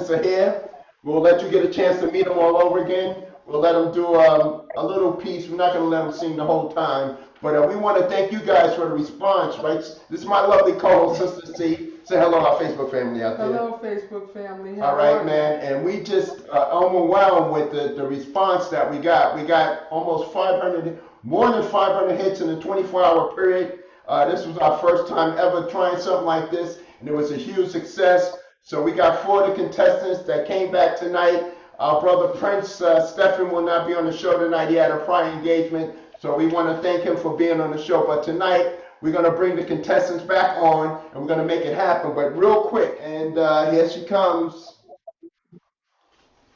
contestants are here. We'll let you get a chance to meet them all over again. We'll let them do a little piece. We're not going to let them sing the whole time, but we want to thank you guys for the response, right? This is my lovely co-host, Sister C. Say hello, our Facebook family out there. Hello, Facebook family. All How right, are man. And we just overwhelmed with the response that we got. We got almost 500, more than 500 hits in a 24-hour period. This was our first time ever trying something like this, and it was a huge success. So we got 4 of the contestants that came back tonight. Our brother Prince Stephen will not be on the show tonight. He had a prior engagement, so we want to thank him for being on the show. But tonight, we're going to bring the contestants back on, and we're going to make it happen. But real quick, and here she comes.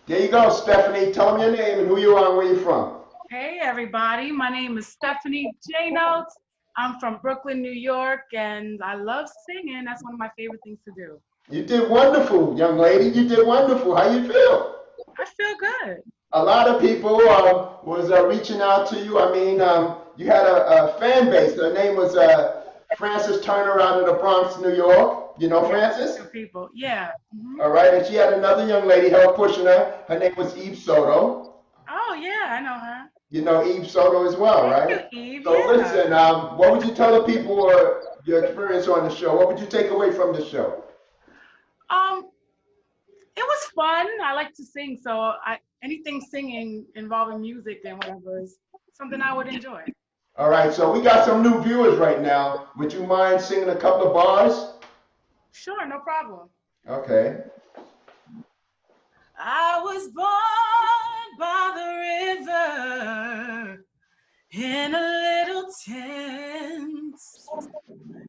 There you go, Stephanie. Tell them your name and who you are and where you're from. Hey, everybody. My name is Stephanie J. Notes. I'm from Brooklyn, New York, and I love singing. That's one of my favorite things to do. You did wonderful, young lady. You did wonderful. How you feel? I feel good. A lot of people was reaching out to you. I mean, you had a fan base. Her name was Frances Turner out of the Bronx, New York. You know Frances? Good people, yeah. Mm-hmm. All right, and she had another young lady help pushing her. Her name was Eve Soto. Oh, yeah, I know her. You know Eve Soto as well, right? Thank you, Eve. So yeah. listen, what would you tell the people your experience on the show? What would you take away from the show? It was fun. I like to sing, so anything singing involving music and whatever is something I would enjoy. All right, so we got some new viewers right now. Would you mind singing a couple of bars? Sure, no problem. Okay. I was born by the river in a little tent,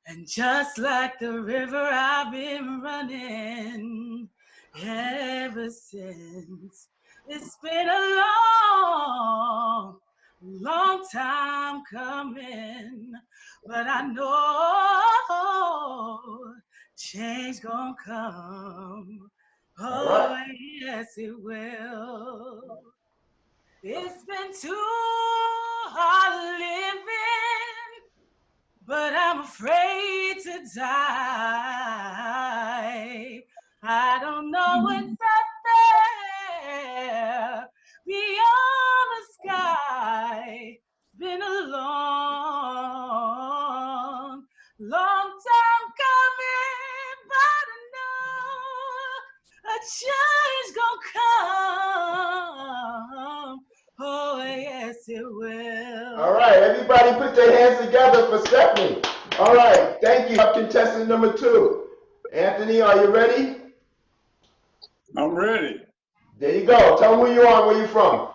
and just like the river, I've been running ever since. It's been a long, long time coming, but I know change gonna come. Oh, right. yes, it will. It's been too hard living, but I'm afraid to die. I don't know what's up there beyond the sky. Been a long, long time coming, but I know a change gonna come. Oh, yes, it will. All right, everybody put their hands together for Stephanie. All right, thank you. Contestant number 2. Anthony, are you ready? I'm ready. There you go. Tell them who you are and where you're from.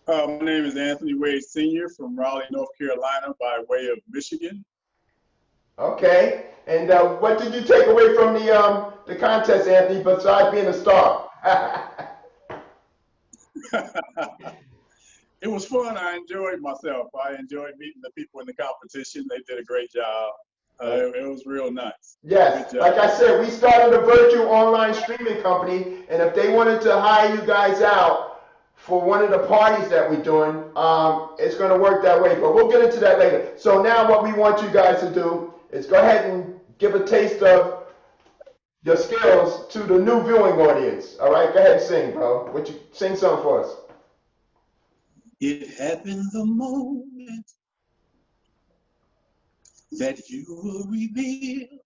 My name is Anthony Wade Sr. from Raleigh, North Carolina, by way of Michigan. Okay. And what did you take away from the contest, Anthony, besides being a star? It was fun. I enjoyed myself. I enjoyed meeting the people in the competition. They did a great job. It was real nice. Yes, like I said, we started a virtual online streaming company, and if they wanted to hire you guys out for one of the parties that we're doing, it's going to work that way, but we'll get into that later. So now what we want you guys to do is go ahead and give a taste of your skills to the new viewing audience. All right, go ahead and sing, bro. Sing something for us. It happened the moment that you were revealed,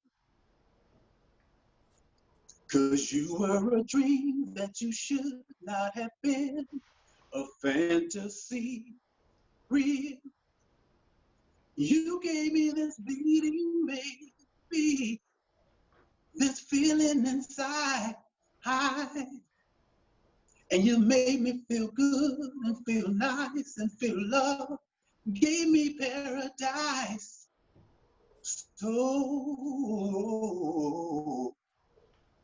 'cause you were a dream that you should not have been, a fantasy real. You gave me this beating, baby, this feeling inside, and you made me feel good and feel nice and feel love, gave me paradise. So,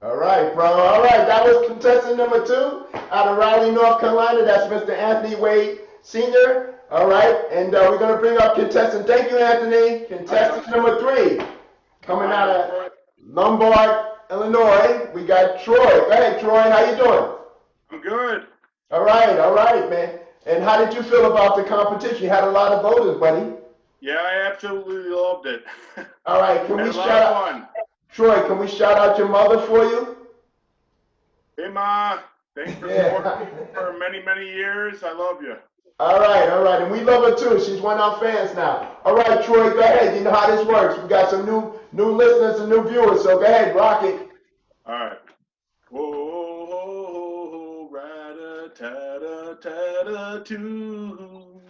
all right, bro. All right, that was contestant number 2 out of Raleigh, North Carolina. That's Mr. Anthony Wade Sr. All right, and we're going to bring up contestant. Thank you, Anthony. Contestant number 3 coming out of Lombard, Illinois. We got Troy. Go ahead, Troy. How you doing? I'm good. All right, man. And how did you feel about the competition? You had a lot of voters, buddy. Yeah, I absolutely loved it. All right, can we Had a lot shout of out fun. Troy? Can we shout out your mother for you? Hey, Ma. Thanks for supporting me for many, many years. I love you. All right, all right. And we love her too. She's one of our fans now. All right, Troy, go ahead. You know how this works. We got some new listeners and new viewers, so go ahead, rock it. All right. Oh, rat-a-tat-a-tat-a-too.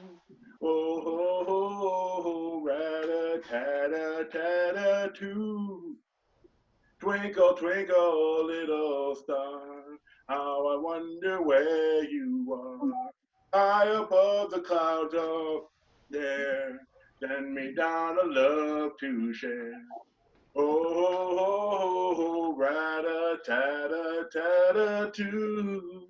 Oh, rat-a-tat-a-tat-a-too. Twinkle, twinkle, little star, how I wonder where you are. High above the clouds up there, send me down a love to share. Oh, rat-a-tat-a-tat-a-too.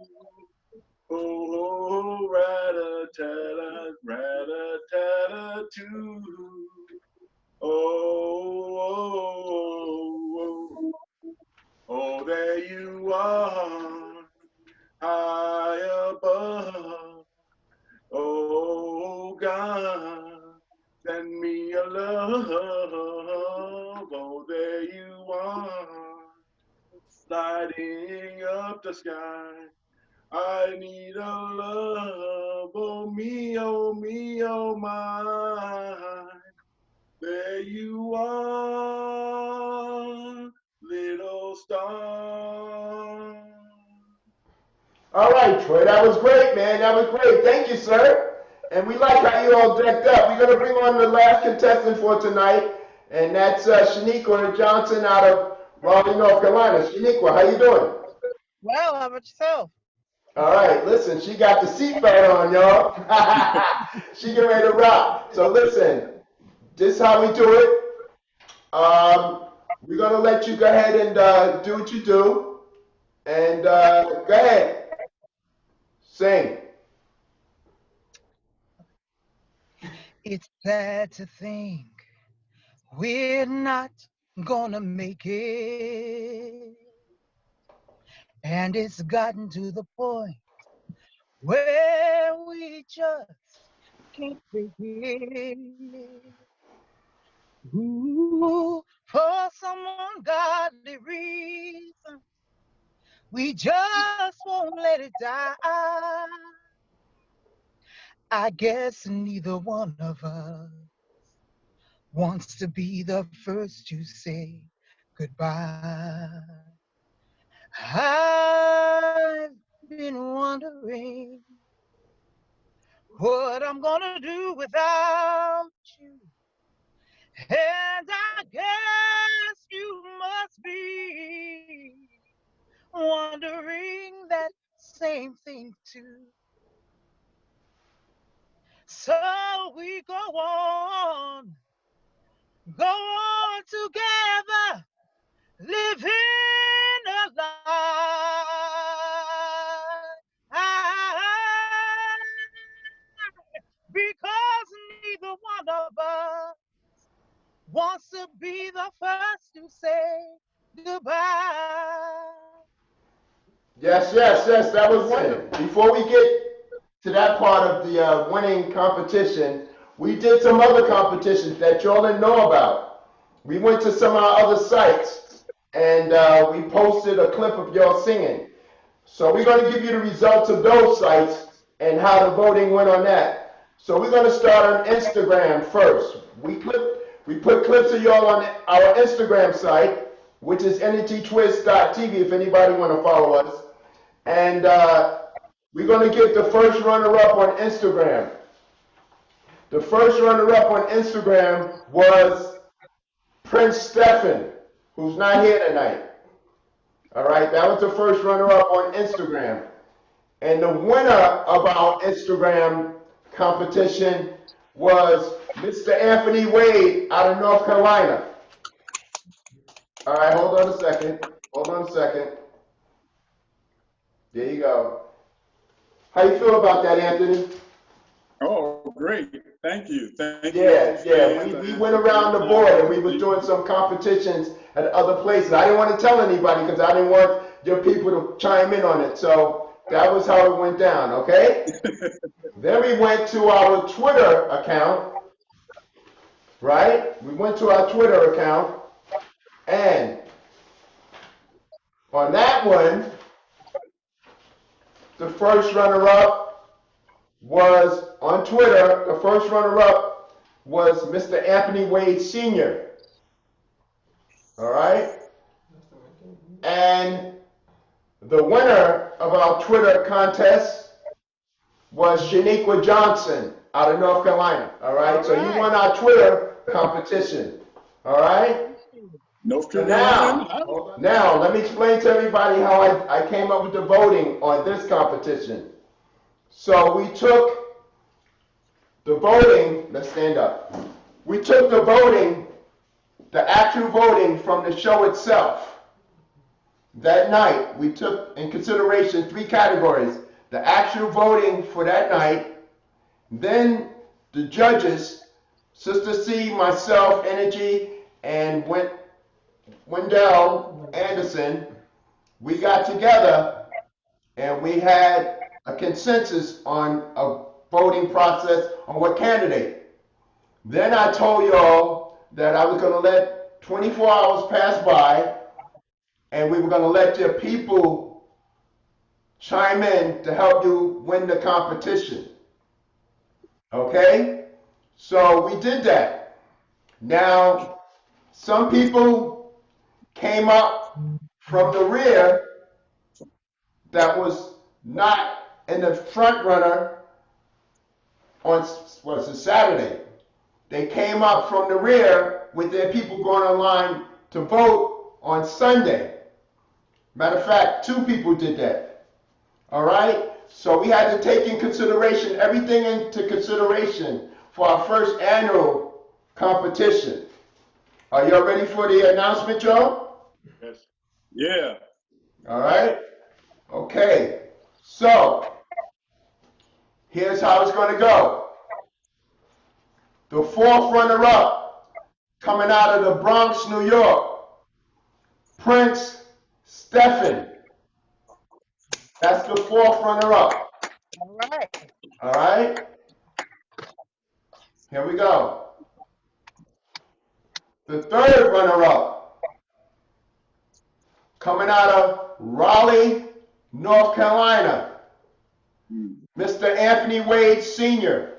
Oh, rat-a-tat-a-tat-a-too. Oh, oh, there you are, high above. Oh, God, send me a love. Oh, there you are, sliding up the sky. I need a love. Oh, me, oh, my. There you are, little star. All right, Troy, that was great, man. That was great. Thank you, sir. And we like how you all decked up. We're going to bring on the last contestant for tonight, and that's Shaniqua Johnson out of Raleigh, North Carolina. Shaniqua, how you doing? Well, how about yourself? All right, listen, she got the seatbelt on, y'all. She getting ready to rock. So listen, this is how we do it. We're going to let you go ahead and do what you do. And go ahead, sing. It's sad to think we're not gonna make it. And it's gotten to the point where we just can't take it. Ooh, for some ungodly reason, we just won't let it die. I guess neither one of us wants to be the first to say goodbye. I've been wondering what I'm gonna do without you. And I guess you must be wondering that same thing too. So we go on together, living a lie. Because neither one of us wants to be the first to say goodbye. Yes, yes, yes, that was wonderful. Before we get to that part of the winning competition, we did some other competitions that y'all didn't know about. We went to some of our other sites and we posted a clip of y'all singing. So we're going to give you the results of those sites and how the voting went on that. So we're going to start on Instagram first. We put clips of y'all on our Instagram site, which is energytwist.tv if anybody want to follow us. And we're going to get the first runner-up on Instagram. The first runner-up on Instagram was Prince Stephen, who's not here tonight. All right, that was the first runner-up on Instagram. And the winner of our Instagram competition was Mr. Anthony Wade out of North Carolina. All right, hold on a second. Hold on a second. There you go. How you feel about that, Anthony? Oh, great. Thank you. Thank you. Yeah. We went around the board and we was doing some competitions at other places. I didn't want to tell anybody because I didn't want your people to chime in on it. So that was how it went down, okay? Then we went to our Twitter account, right? We went to our Twitter account and on that one, the first runner-up was on Twitter. The first runner-up was Mr. Anthony Wade Sr. All right? And the winner of our Twitter contest was Shaniqua Johnson out of North Carolina. All right? So you won our Twitter competition. All right? North So Carolina. now, let me explain to everybody how I came up with the voting on this competition. So we took the voting, let's stand up. We took the voting, the actual voting from the show itself. That night, we took in consideration 3 categories. The actual voting for that night, then the judges, Sister C, myself, Energy, and Wendell Anderson, we got together and we had a consensus on a voting process on what candidate. Then I told y'all that I was going to let 24 hours pass by and we were going to let your people chime in to help you win the competition. Okay? So we did that. Now, some people came up from the rear that was not in the front runner on Saturday. They came up from the rear with their people going online to vote on Sunday. Matter of fact, 2 people did that. All right? So we had to take in consideration, everything into consideration for our first annual competition. Are y'all ready for the announcement, Joe? Yes. Yeah. All right? Okay. So, here's how it's going to go. The 4th runner-up, coming out of the Bronx, New York, Prince Stephen. That's the 4th runner-up. All right. All right? Here we go. The 3rd runner-up, coming out of Raleigh, North Carolina, Mr. Anthony Wade Sr.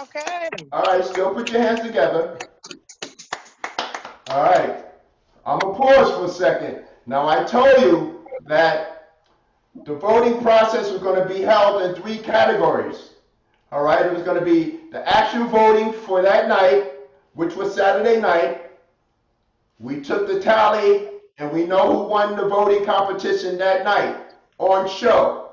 Okay. All right, still put your hands together. All right, I'm gonna pause for a second. Now I told you that the voting process was gonna be held in 3 categories. All right, it was gonna be the actual voting for that night, which was Saturday night. We took the tally and we know who won the voting competition that night on show.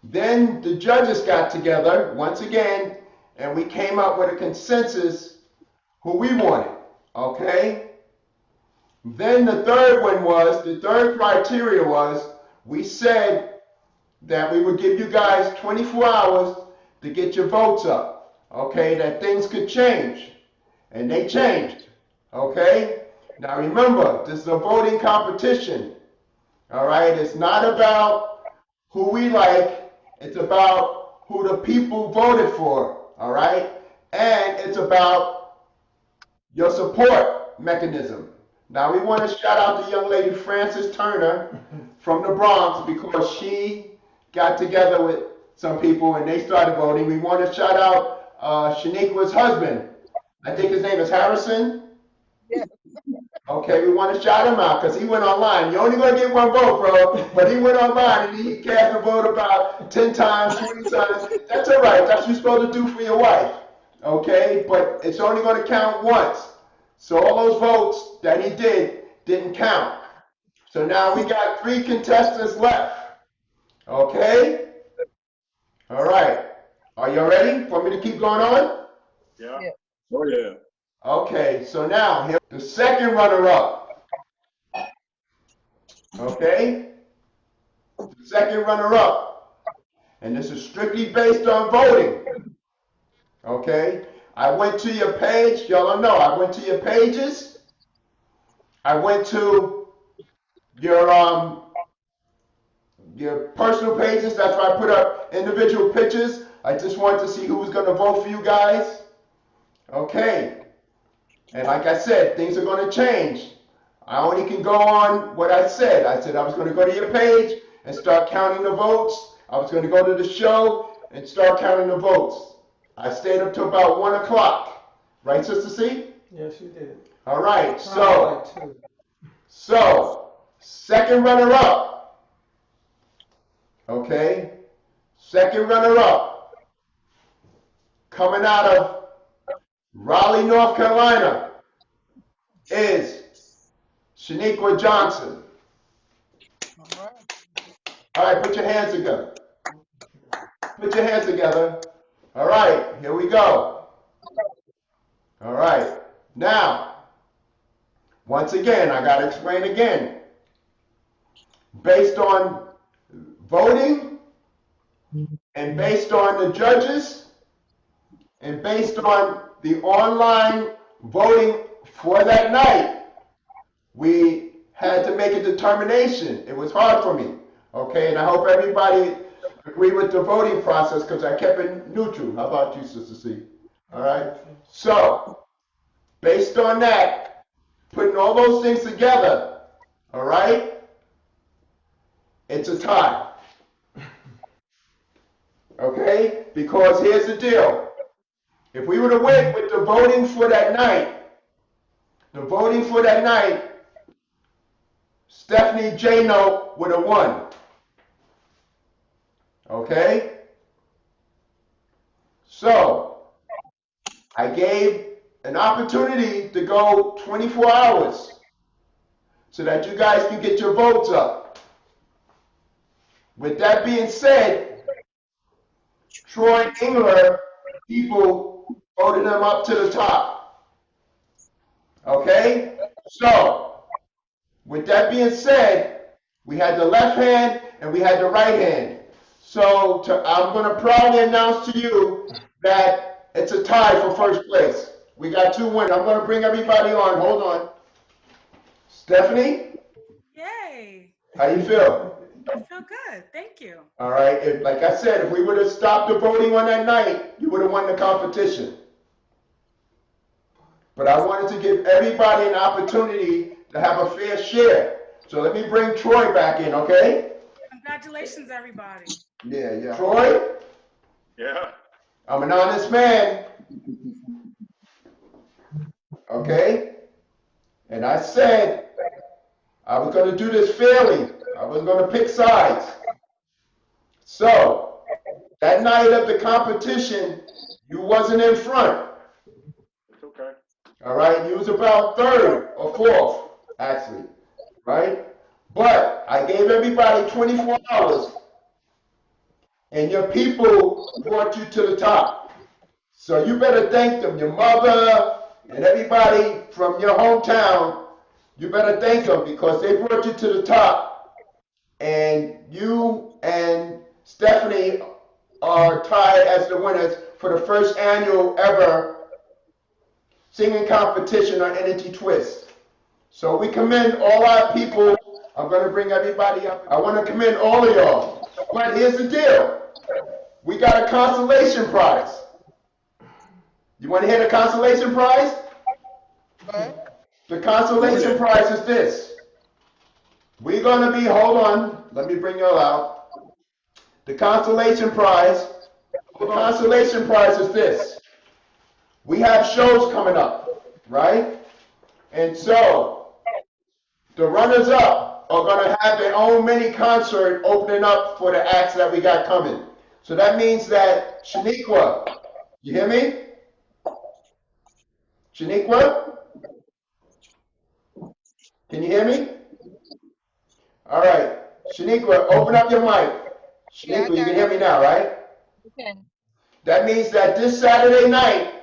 Then the judges got together once again and we came up with a consensus who we wanted, okay? Then the third one was, the third criteria was, we said that we would give you guys 24 hours to get your votes up, okay? That things could change, and they changed, okay? Now remember, this is a voting competition, all right? It's not about who we like, it's about who the people voted for, all right? And it's about your support mechanism. Now we want to shout out the young lady Frances Turner from the Bronx because she got together with some people and they started voting. We want to shout out Shaniqua's husband. I think his name is Harrison. Yes. Okay, we want to shout him out because he went online. You're only going to get 1 vote, bro. But he went online and he cast a vote about 10 times, 20 times. That's all right. That's what you're supposed to do for your wife. Okay, but it's only going to count once. So all those votes that he didn't count. So now we got 3 contestants left. Okay? All right. Are you ready for me to keep going on? Yeah. Yeah. Oh yeah. Okay, so now here the second runner-up. Okay? The second runner-up. And this is strictly based on voting. Okay? I went to your page, y'all don't know, I went to your pages. I went to your personal pages, that's why I put up individual pictures. I just wanted to see who was gonna vote for you guys. Okay. And like I said, things are going to change. I only can go on what I said. I said I was going to go to your page and start counting the votes. I was going to go to the show and start counting the votes. I stayed up to about 1 o'clock. Right, Sister C? Yes, you did. All right, Probably like two. so, second runner-up, okay? Second runner-up, coming out of Raleigh, North Carolina, is Shaniqua Johnson. All right. All right, put your hands together. Put your hands together. All right, here we go. All right, now, once again, I got to explain again. Based on voting and based on the judges and based on the online voting for that night, we had to make a determination. It was hard for me, okay? And I hope everybody agree with the voting process because I kept it neutral. How about you, Sister C? All right? So, based on that, putting all those things together, all right, it's a tie. Okay? Because here's the deal. If we would have went with the voting for that night, Stephanie J. Note would have won. Okay? So, I gave an opportunity to go 24 hours so that you guys can get your votes up. With that being said, Troy Engler, people voted him up to the top. Okay? So, with that being said, we had the left hand and we had the right hand. So, I'm going to proudly announce to you that it's a tie for first place. We got 2 winners. I'm going to bring everybody on. Hold on. Stephanie? Yay. How you feel? I feel good. Thank you. All right. Like I said, if we would have stopped the voting on that night, you would have won the competition. But I wanted to give everybody an opportunity to have a fair share. So let me bring Troy back in, okay? Congratulations, everybody. Yeah. Troy? Yeah. I'm an honest man. Okay? And I said I was going to do this fairly. I was going to pick sides. So, that night of the competition, you wasn't in front. It's okay. All right? You was about 3rd or 4th, actually. Right? But I gave everybody 24 hours, and your people brought you to the top. So you better thank them, your mother and everybody from your hometown. You better thank them because they brought you to the top, and you and Stephanie are tied as the winners for the first annual ever singing competition on Energytwist. So we commend all our people. I'm going to bring everybody up. I want to commend all of y'all. But here's the deal. We got a consolation prize. You want to hear the consolation prize? The consolation prize is this. We're going to be, hold on, let me bring y'all out. The consolation prize is this. We have shows coming up, right? And so, the runners-up are going to have their own mini concert opening up for the acts that we got coming. So that means that Shaniqua, you hear me? Shaniqua? Can you hear me? All right. Shaniqua, open up your mic. Shaniqua, you can hear me now, right? Okay. That means that this Saturday night,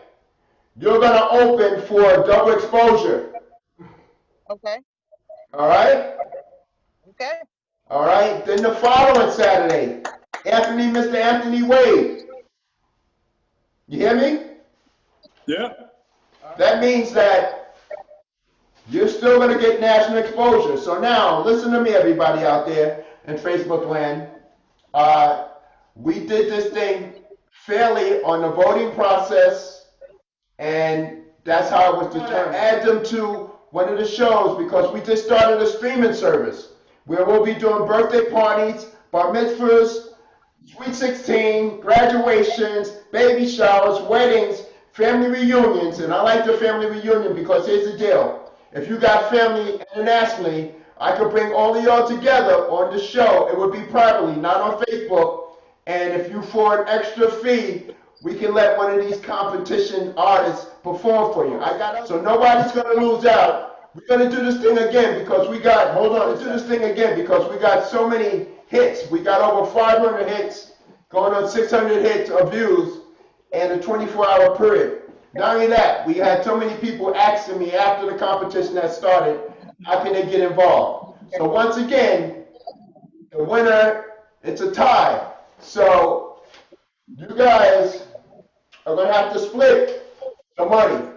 you're going to open for double exposure. Okay. All right? Okay. All right. Then the following Saturday, Mr. Anthony Wade. You hear me? Yeah. That means that you're still going to get national exposure. So now, listen to me, everybody out there in Facebook land. We did this thing fairly on the voting process, and that's how it was determined. Add them to one of the shows because we just started a streaming service where we'll be doing birthday parties, bar mitzvahs, Sweet 16, graduations, baby showers, weddings, family reunions, and I like the family reunion because here's the deal. If you got family internationally, I could bring all of y'all together on the show. It would be privately, not on Facebook. And if you, for an extra fee, we can let one of these competition artists perform for you. So nobody's gonna lose out. We're gonna do this thing again because we got, hold on, let's do this thing again because we got so many hits. We got over 500 hits, going on 600 hits of views in a 24-hour period. Not only that, we had so many people asking me after the competition had started, how can they get involved? So once again, the winner, it's a tie. So you guys are gonna have to split the money.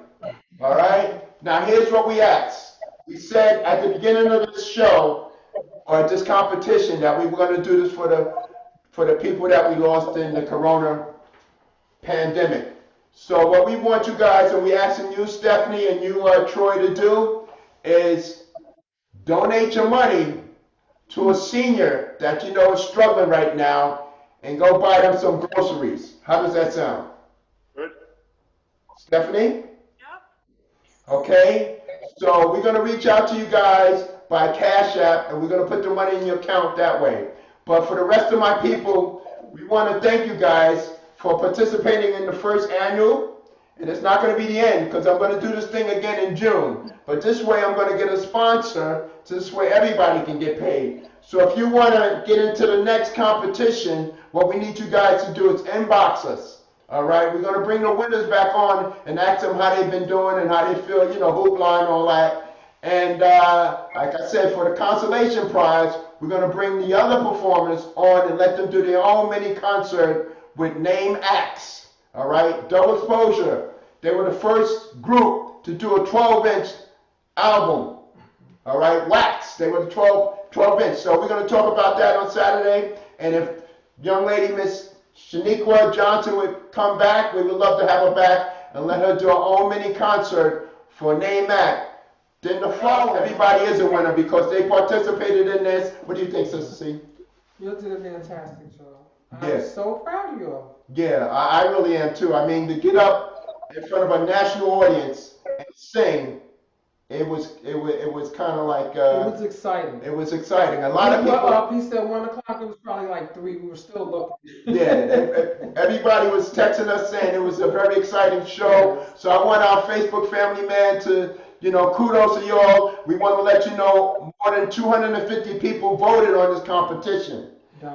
All right? Now here's what we asked. We said at the beginning of this show, or at this competition, that we were gonna do this for the people that we lost in the corona pandemic. So what we want you guys, and we asking you, Stephanie, and you, Troy, to do is donate your money to a senior that you know is struggling right now and go buy them some groceries. How does that sound? Good. Stephanie? Yep. Okay? So we're going to reach out to you guys by Cash App, and we're going to put the money in your account that way. But for the rest of my people, we want to thank you guys for participating in the first annual. And it's not going to be the end because I'm going to do this thing again in June. But this way I'm going to get a sponsor, so this way everybody can get paid. So if you want to get into the next competition, what we need you guys to do is inbox us. All right, we're going to bring the winners back on and ask them how they've been doing and how they feel, you know, hoopla and all that. And like I said, for the consolation prize, we're going to bring the other performers on and let them do their own mini concert with name acts. All right, double exposure. They were the first group to do a 12-inch album. All right, Wax. They were the 12-inch. So we're going to talk about that on Saturday. And if young lady Miss Shaniqua Johnson would come back, we would love to have her back and let her do her own mini concert for Name Act. Then the following, everybody is a winner because they participated in this. What do you think, Sister C? You did a fantastic job. Yeah. I'm so proud of you all. Yeah, I really am too. I mean, to get up in front of a national audience and sing, it was kind of like It was exciting. it was exciting. A lot of people. He said 1 o'clock. It was probably like 3. We were still looking. Yeah, everybody was texting us saying it was a very exciting show. So I want our Facebook family man to, you know, kudos to y'all. We want to let you know more than 250 people voted on this competition.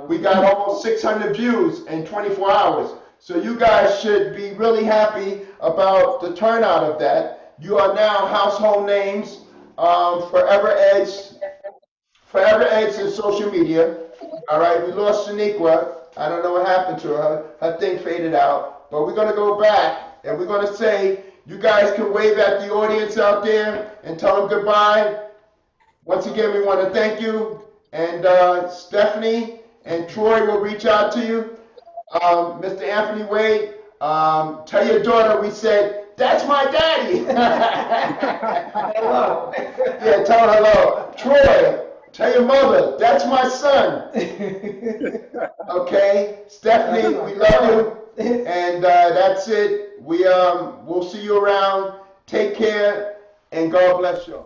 We got almost 600 views in 24 hours. So you guys should be really happy about the turnout of that. You are now household names, forever edged in social media. All right, we lost Shaniqua. I don't know what happened to her. Her thing faded out. But we're going to go back and we're going to say, you guys can wave at the audience out there and tell them goodbye. Once again, we want to thank you. And Stephanie and Troy will reach out to you. Mr. Anthony Wade, tell your daughter we said, that's my daddy. Hello. Yeah, tell her hello. Troy, tell your mother, that's my son. Okay, Stephanie, we love you. And that's it. We'll see you around. Take care and God bless you.